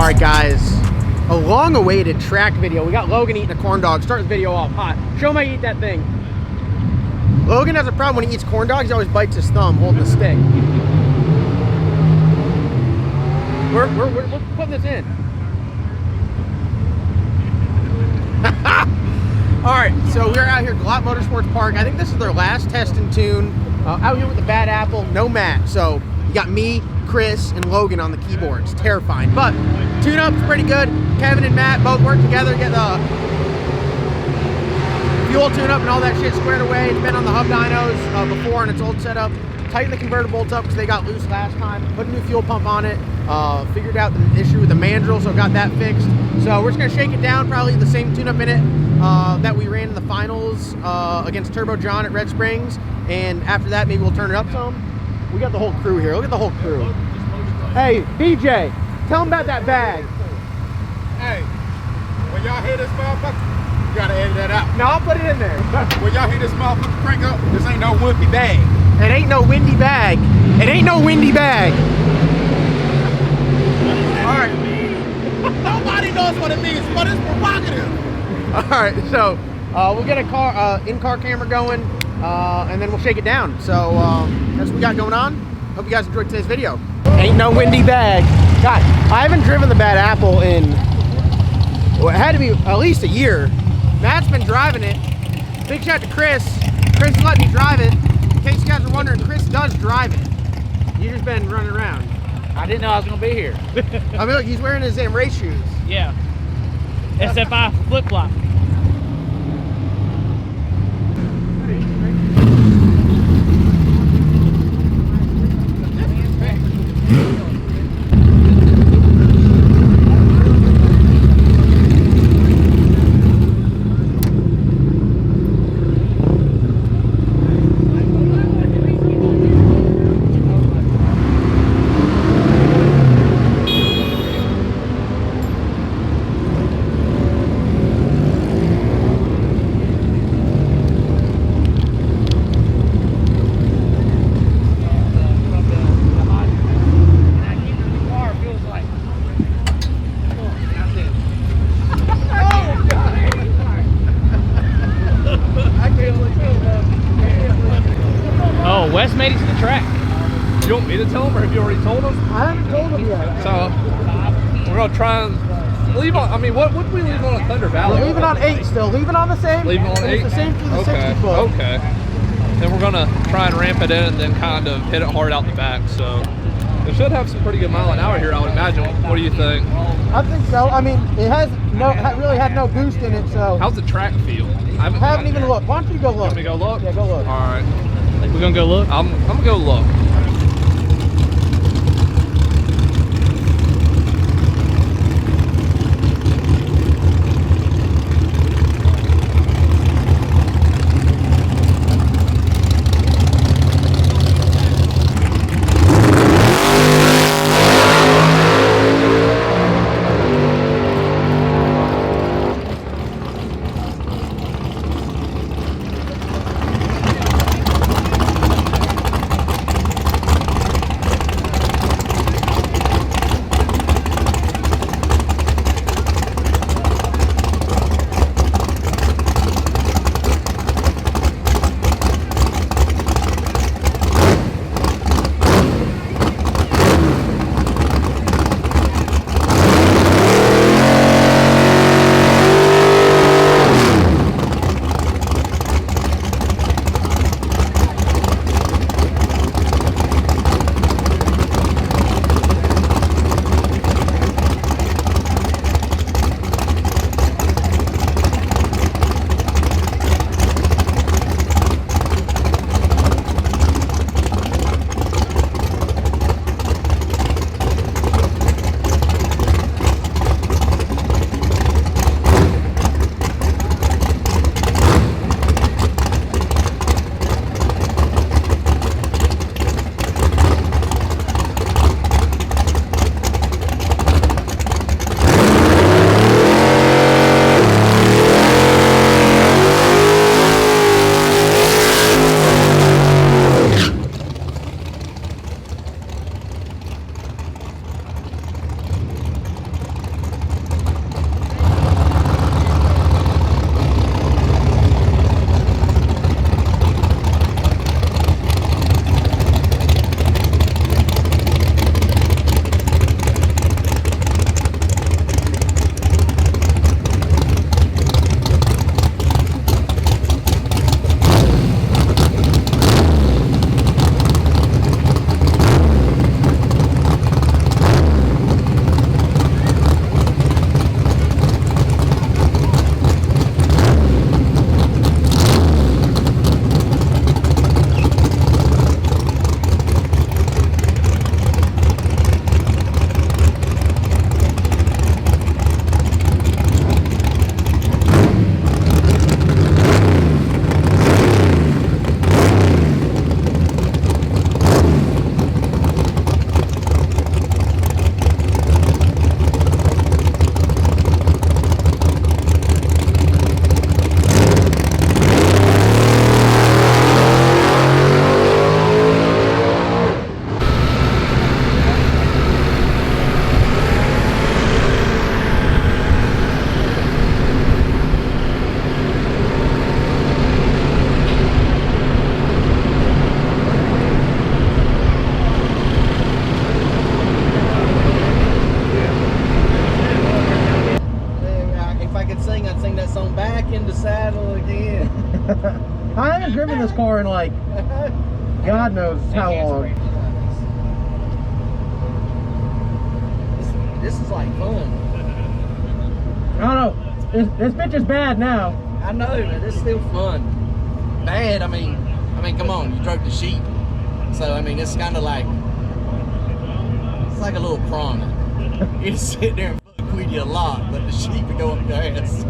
Alright guys, a long-awaited track video. We got Logan eating a corn dog. Start the video off hot. Show him how you eat that thing. Logan has a problem when he eats corn dogs. He always bites his thumb holding the stick. We're putting this in. Alright, so we're out here at Glot Motorsports Park. I think this is their last test and tune. Out here with the Bad Apple, no Matt. So you got me, Chris, and Logan on the keyboards. Terrifying. But tune-up's pretty good. Kevin and Matt both work together to get the fuel tune-up and all that shit squared away. It's been on the hub dynos before in its old setup. Tightened the converter bolts up because they got loose last time. Put a new fuel pump on it. Figured out the issue with the mandrel, so got that fixed. So we're just going to shake it down, probably the same tune-up in it that we ran in the finals against Turbo John at Red Springs. And after that, maybe we'll turn it up some. We got the whole crew here. Look at the whole crew. Hey, BJ, tell them about that bag. Hey, when y'all hear this motherfucker, you gotta edit that out. No, I'll put it in there. When y'all hear this motherfucker crank up, this ain't no wimpy bag. It ain't no windy bag. It ain't no windy bag. All right. Nobody knows what it means, but it's provocative. All right, so we'll get a in-car camera going, and then we'll shake it down. So that's what we got going on. Hope you guys enjoyed today's video. Ain't no windy bag. God, I haven't driven the Bad Apple in, well, it had to be at least a year. Matt's been driving it. Big shout out to Chris. Chris let me drive it. In case you guys are wondering, Chris does drive it. You've just been running around. I didn't know I was gonna be here. I mean, look, he's wearing his race shoes. Yeah. SFI flip-flop. Oh, Wes made it to the track. You want me to tell him, or have you already told him? I haven't told him yet. So we're gonna try and leave on. I mean, what would we leave on a Thunder Valley? We're leaving on 8 still. Leaving on the same. Leaving on 8. It's the same through the Okay. 60 foot. Okay. Then we're gonna try and ramp it in, and then kind of hit it hard out the back. So it should have some pretty good mile an hour here, I would imagine. What do you think? I think so. I mean, it has really had no boost in it. So How's the track feel? I haven't even looked. Why don't you go look? Want me to go look? Yeah, go look. All right. We're gonna go look. I'm gonna go look. car in like God knows how long. This is like fun. I don't know. This bitch is bad now. I know, but it's still fun. Bad, I mean, come on, you drove the sheep. So, I mean, it's kind of like, it's like a little piranha. You just sit there and fuck with you a lot, but the sheep would go up your ass.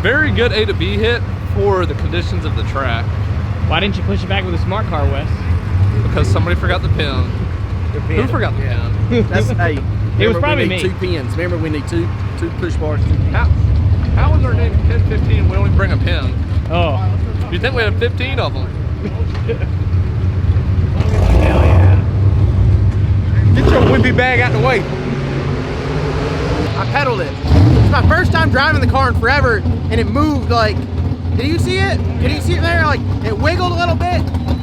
very good A to B hit for the conditions of the track. Why didn't you push it back with a smart car, Wes? Because somebody forgot the pin. Who forgot the pin? That's hey. It was remember, probably we need me. 2 pins. Remember, we need two push bars. 2 pins. How is our name pin 15? We only bring a pin. Oh. You think we have 15 of them? Hell yeah. Get your wimpy bag out the way. I pedaled it. It's my first time driving the car in forever, and it moved like Did you see it? Did you see it there? Like, it wiggled a little bit.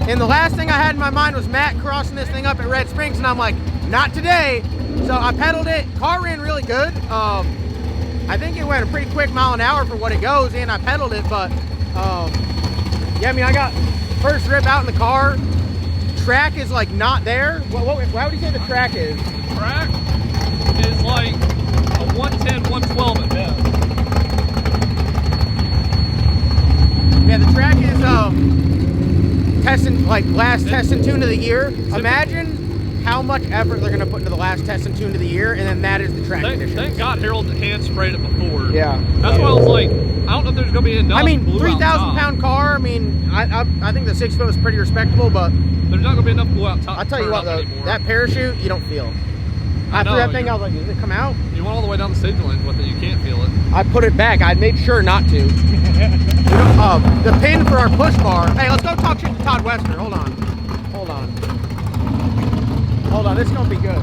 And the last thing I had in my mind was Matt crossing this thing up at Red Springs, and I'm like, not today. So I pedaled it. Car ran really good. I think it went a pretty quick mile an hour for what it goes, and I pedaled it, but yeah, I mean, I got first rip out in the car. Track is like not there. Why would you say the track is? Track is like a 110, 112 at best. Yeah, the track is testing, like last test and tune of the year. Imagine how much effort they're gonna put into the last test and tune of the year, and then that is the track conditions. Thank God Harold hand sprayed it before. Yeah. That's why I was like, I don't know if there's gonna be enough. I mean, glue 3,000 out top. pound car. I mean, I think the 6 foot was pretty respectable, but There's not gonna be enough glue out top. I'll tell to you turn what up though, anymore. that parachute you don't feel. After know, that thing, you're- I was like, does it come out? You went all the way down the stage lane with it, you can't feel it. I put it back. I made sure not to. The pin for our push bar. Hey, let's go talk shit to Todd Wester. Hold on. Hold on. Hold on. This is gonna be good.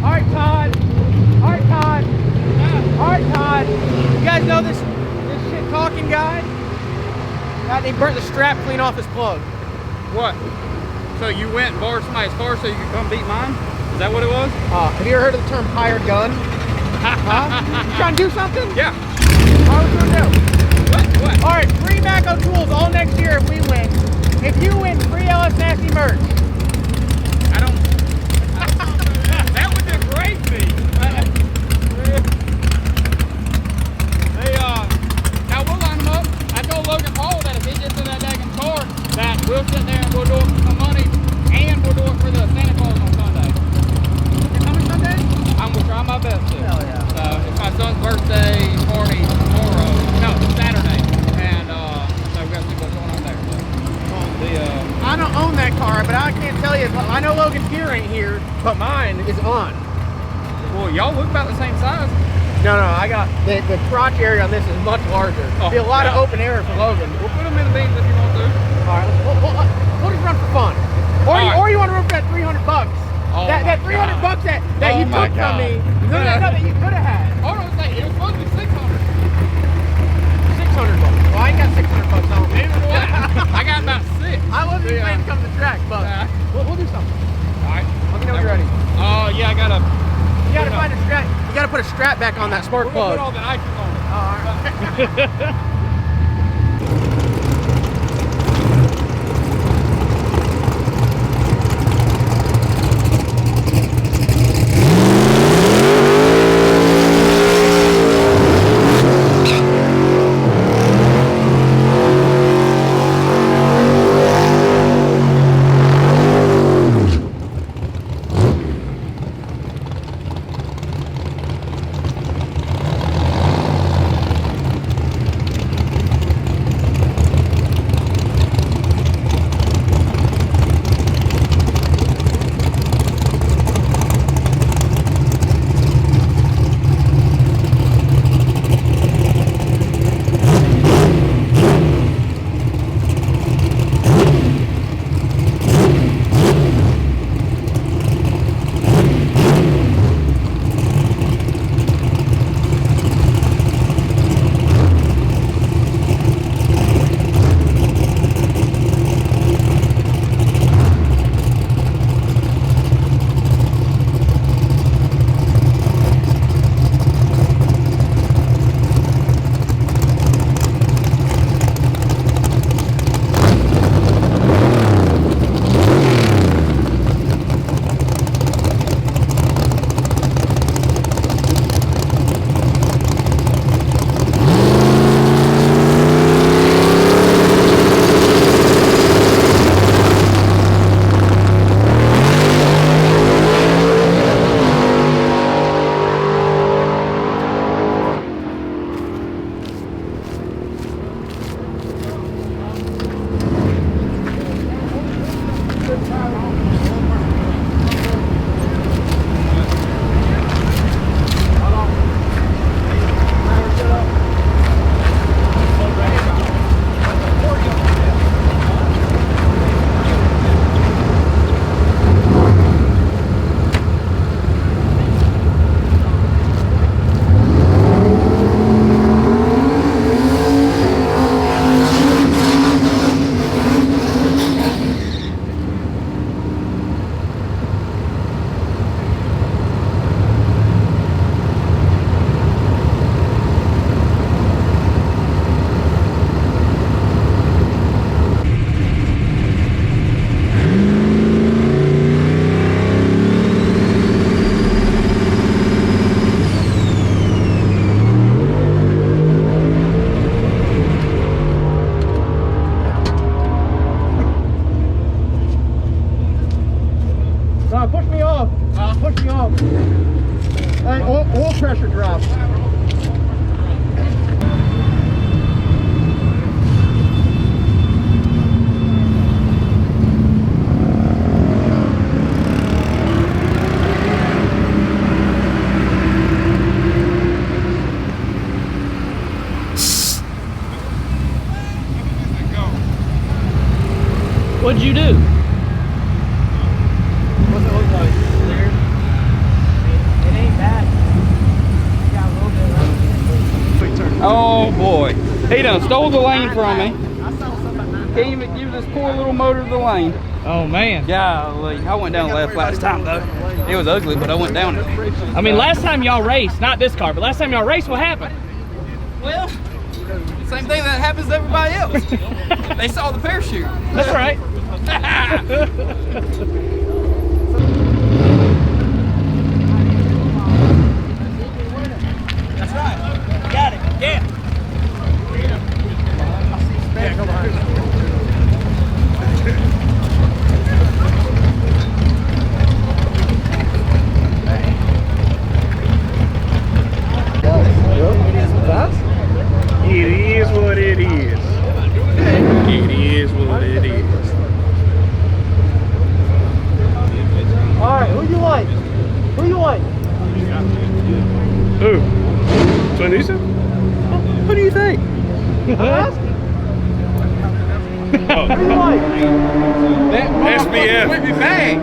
All right, Todd. All right, Todd. All right, Todd. You guys know this shit talking guy? He burnt the strap clean off his plug. What? So you went and borrowed somebody's car so you could come beat mine? Is that what it was? Have you ever heard of the term hired gun? Huh? You trying to do something? Yeah. All right, what you gonna do? What? All right, free Maco tools all next year if we win. If you win, free LS Nasty merch. I don't. That would degrade me. Now we'll line them up. I told Logan Paul that if he gets in that daggone car, that we'll sit there and we'll do it for some money, and we'll do it for the Santa Claus on Sunday. You coming Sunday? I'm gonna try my best to. Hell yeah. So it's my son's birthday party tomorrow. No, Saturday, and so we got to see what's going on there. I don't own that car, but I can't tell you. I know Logan's gear ain't here, but mine is on. Well, y'all look about the same size. No, I got the crotch area on this is much larger. Oh, Be a lot yeah. of open air for Logan. We'll put them in the beans if you want to. All right, we'll just run for fun. Or, All right. or you want to run for that $300? Oh that my $300 God. that Oh you my took from God. me. No, that you could have had. Hold on a second. It was supposed to be 600. $600. Well, I ain't got $600 on me. Neither do I. I got about 6. I wasn't Yeah. planning to come to the track, but we'll do something. All right. Let me know when you're ready. Yeah, I gotta. You gotta find a strap. You gotta put a strap back on that spark We're gonna plug. put all the nitrous on it. All right. off. Push me off. Hey, oil pressure drops. What'd you do? What's it look like? Clear? It ain't bad. You got a little bit. Oh boy, he done stole the lane from me. Can't even give this poor little motor the lane. Oh man. Golly, I went down left last time though. It was ugly, but I went down it. I mean, last time y'all raced, not this car, but last time y'all raced, what happened? Well, same thing that happens to everybody else. They saw the parachute. That's right. That's right. Got it. Yeah. It is what it is. It is what it is. All right, who you like? Who you like? Who? Tunisia? Who do you think? Oh. Who you like? SBF. With me bang.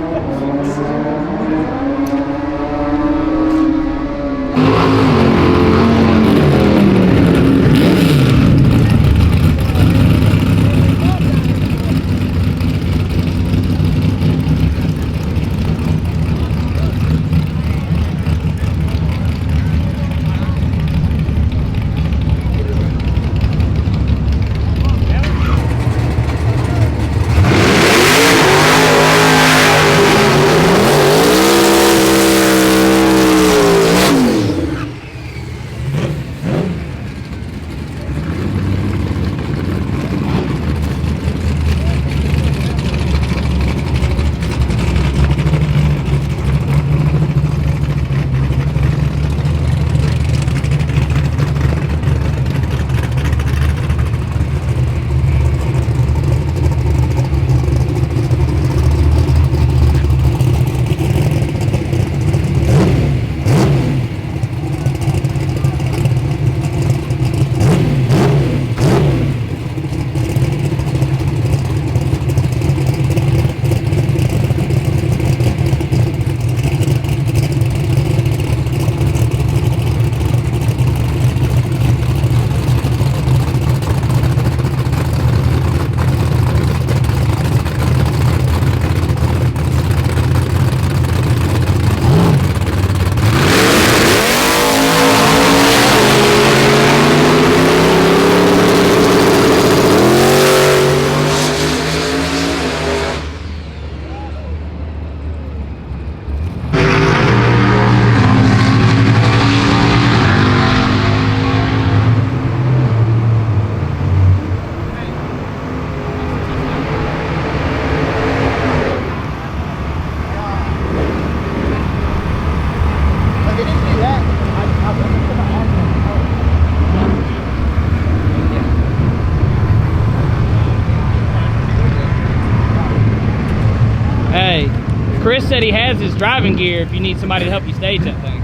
Chris said he has his driving gear if you need somebody to help you stage that thing.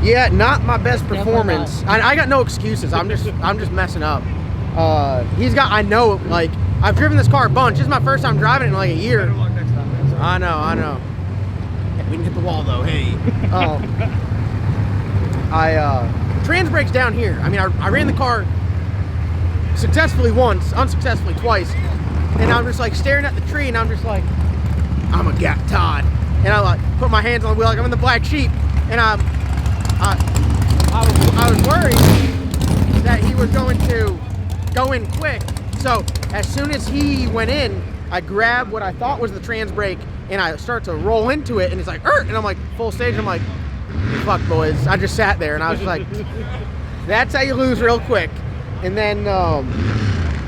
Yeah, not my best performance. I got no excuses. I'm just messing up. I know, like, I've driven this car a bunch. This is my first time driving it in like a year. I know. We didn't hit the wall though. Hey. Trans brakes down here. I mean, I ran the car successfully once, unsuccessfully twice, and I'm just like staring at the tree, and I'm just like, I'm a Gap Todd, and I like put my hands on the wheel like I'm in the black sheep, and I was worried that he was going to go in quick. So as soon as he went in, I grabbed what I thought was the trans brake, and I start to roll into it, and it's like, and I'm like full stage. And I'm like, fuck, boys. I just sat there, and I was just like, that's how you lose real quick. And then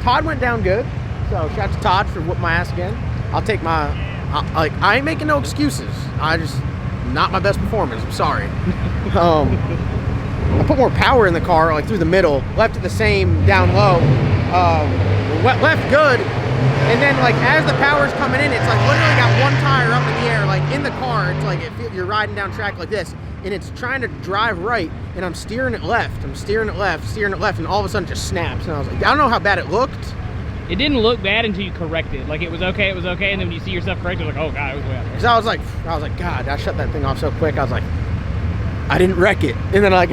Todd went down good. So shout out to Todd for whooping my ass again. I'll take my, I ain't making no excuses. I just not my best performance. I'm sorry. I put more power in the car, like through the middle, left it the same down low, left good, and then like as the power's coming in, it's like literally got one tire up in the air, like in the car. It's like you're riding down track like this, and it's trying to drive right, and I'm steering it left, and all of a sudden it just snaps, and I was like, I don't know how bad it looked. It didn't look bad until you corrected. Like it was okay, and then when you see yourself correct, you're like, oh god, it was way out there. Because I was like, God, I shut that thing off so quick. I was like, I didn't wreck it. And then like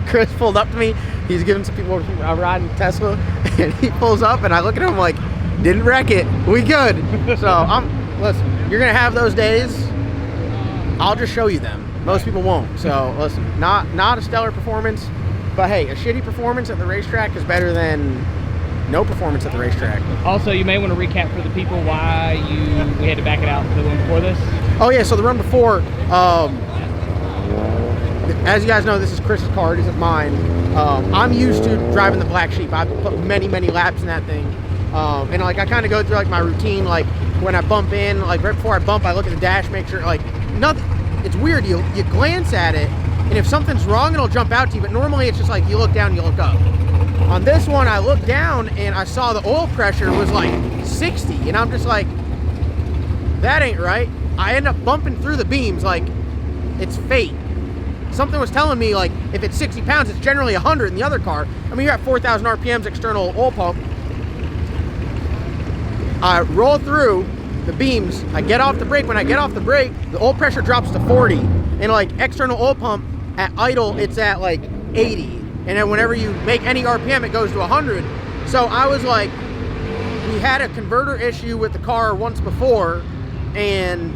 Chris pulled up to me. He's giving some people a ride in Tesla, and he pulls up, and I look at him like, didn't wreck it. We good. So listen, you're gonna have those days. I'll just show you them. Most people won't. So listen, not a stellar performance, but hey, a shitty performance at the racetrack is better than no performance at the racetrack. Also, you may want to recap for the people why we had to back it out the one before this. Oh yeah, so the run before, as you guys know, this is Chris's car, it isn't mine. I'm used to driving the black sheep. I've put many laps in that thing. And like I kind of go through like my routine, like when I bump in, like right before I bump, I look at the dash, make sure like nothing. It's weird, you glance at it, and if something's wrong, it'll jump out to you, but normally it's just like you look down, you look up. On this one, I looked down and I saw the oil pressure was like 60, and I'm just like, that ain't right. I end up bumping through the beams like it's fate. Something was telling me like if it's 60 pounds, it's generally 100 in the other car. I mean, you're at 4,000 RPMs external oil pump. I roll through the beams, I get off the brake. When I get off the brake, the oil pressure drops to 40, and like external oil pump at idle, it's at like 80. And then whenever you make any RPM, it goes to 100. So I was like, we had a converter issue with the car once before, and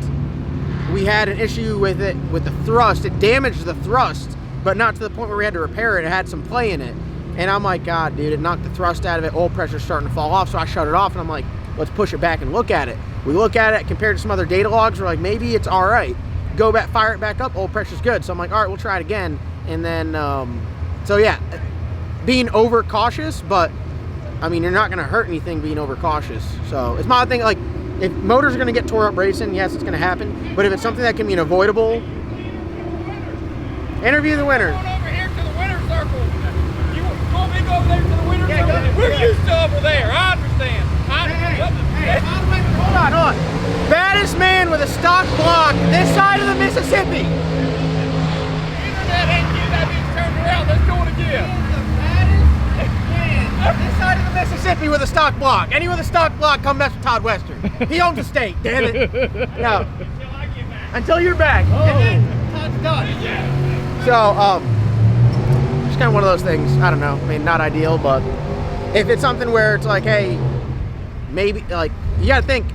we had an issue with it with the thrust. It damaged the thrust, but not to the point where we had to repair it. It had some play in it. And I'm like, God, dude, it knocked the thrust out of it. Oil pressure's starting to fall off. So I shut it off, and I'm like, let's push it back and look at it. We look at it compared to some other data logs. We're like, maybe it's all right. Go back, fire it back up. Oil pressure's good. So I'm like, all right, we'll try it again. And then, so yeah, being overcautious, but I mean, you're not going to hurt anything being overcautious. So it's my thing. Like, if motors are going to get tore up racing, yes, it's going to happen. But if it's something that can be avoidable, interview the winners. Going over here to the winner's circle. You want me to go over there to the winner's circle? We're used to over there. I understand. Hey, hold on. Baddest man with a stock block this side of the Mississippi. Internet ain't getting that bitch turned around. Let's do it again. This side of the Mississippi with a stock block. Any with a stock block, come mess with Todd Western. He owns the state, damn it. No. Until you're back. Oh. And then Todd's done. So, just kind of one of those things. I don't know. I mean, not ideal, but if it's something where it's like, hey, maybe, like, you got to think,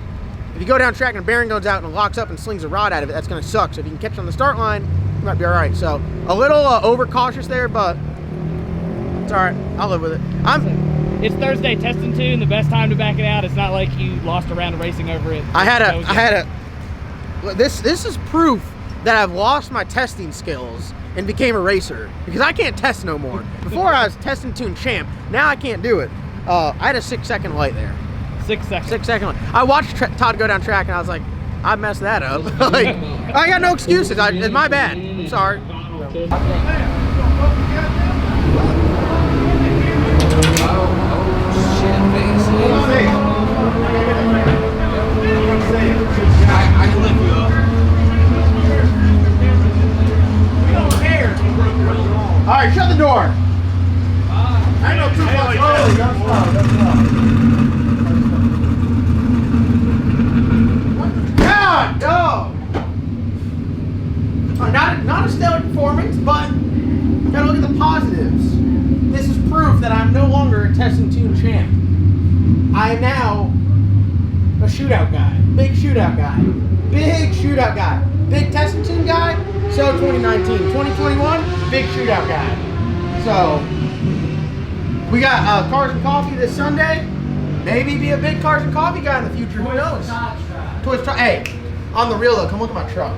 if you go down track and a bearing goes out and it locks up and slings a rod out of it, that's going to suck. So if you can catch it on the start line, you might be all right. So, a little overcautious there, but it's all right. I'll live with it. It's Thursday testing too, and the best time to back it out. It's not like you lost a round of racing over it. This is proof that I've lost my testing skills and became a racer, because I can't test no more. Before I was testing tune champ. Now I can't do it. I had a 6-second light there. 6 seconds. 6-second light. I watched Todd go down track, and I was like, I messed that up. Like, I got no excuses. It's my bad. I'm sorry. I can lift you up. We don't care. All right, shut the door. I know too much. Oh, that's loud. God, no. Not a stellar performance, but gotta look at the positives. This is proof that I'm no longer a test and tune champ. I am now a shootout guy. Big shootout guy. Big shootout guy. Big test and tune guy. So 2019. 2021, big shootout guy. So we got Cars and Coffee this Sunday. Maybe be a big Cars and Coffee guy in the future. Who knows? Toys truck. Hey, on the real though, come look at my truck.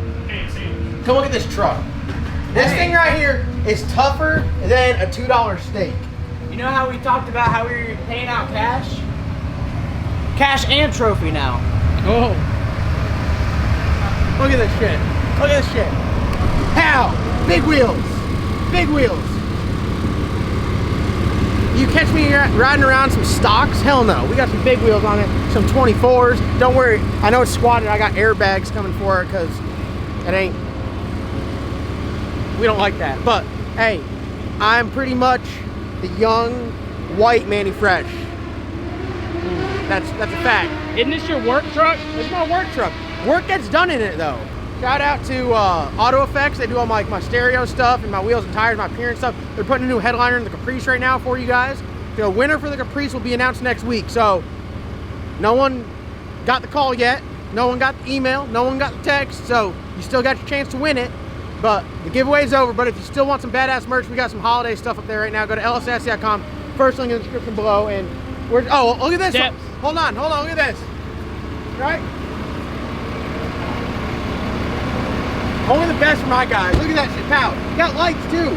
Come look at this truck. This thing right here is tougher than a $2 steak. You know how we talked about how we were paying out cash? Cash and trophy now. Oh. Look at this shit. Look at this shit. Pow! Big wheels. Big wheels. You catch me riding around some stocks? Hell no. We got some big wheels on it, some 24s. Don't worry, I know it's squatted. I got airbags coming for it because it ain't, we don't like that. But hey, I'm pretty much the young, white Manny Fresh. That's a fact. Isn't this your work truck? It's my work truck. Work gets done in it though. Shout out to Auto Effects. They do all my stereo stuff and my wheels and tires, my appearance stuff. They're putting a new headliner in the Caprice right now for you guys. The winner for the Caprice will be announced next week. So no one got the call yet. No one got the email. No one got the text. So you still got your chance to win it. But the giveaway's over. But if you still want some badass merch, we got some holiday stuff up there right now. Go to lssassy.com. First link in the description below. And we're, oh, look at this. Steps. Hold on, look at this. Right? Only the best for my guys. Look at that shit, pow. You got lights too.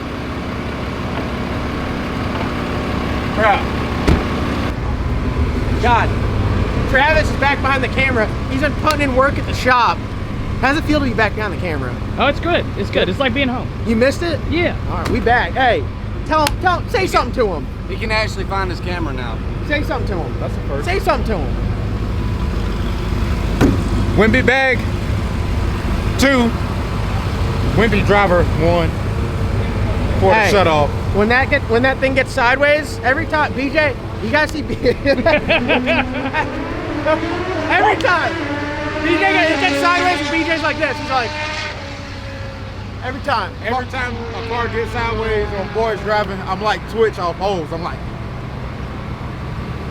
God. Travis is back behind the camera. He's been putting in work at the shop. How's it feel to be back behind the camera? Oh, it's good. It's good. It's like being home. You missed it? Yeah. All right, we back. Hey, tell him, say something to him. He can actually find his camera now. Say something to him. That's the first. Say something to him. Wimpy bag. 2. Wimpy driver. 1. For the Hey. shut off. When that thing gets sideways, every time, BJ, you guys see every time BJ gets sideways and BJ's like this. He's like, every time. Every time a car gets sideways or a boy's driving, I'm like twitch off holes. I'm like,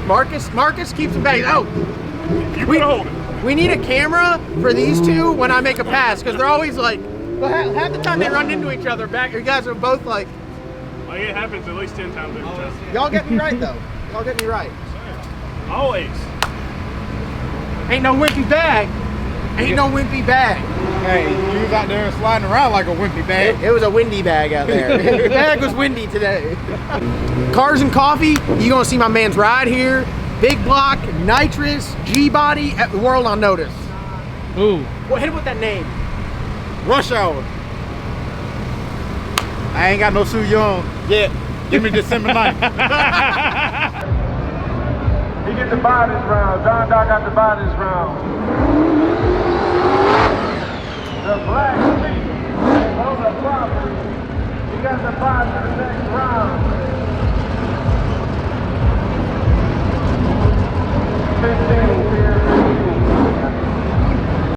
Marcus keeps it back. Oh, hold it. we need a camera for these two when I make a pass because they're always like, well, half the time they run into each other back. You guys are both like, Like it happens at least 10 times every time. y'all get me right though. Y'all get me right. Always. Ain't no wimpy bag. Ain't no wimpy bag. Hey, you was out there sliding around like a wimpy bag. It was a windy bag out there. The bag was windy today. Cars and coffee, you gonna see my man's ride here. Big block, nitrous, G-body, at the world on notice. Ooh. Well, hit him with that name. Rush hour. I ain't got no Sue Young. Yeah. Give me December 9th. He get to buy this round. John Doc got to buy this round.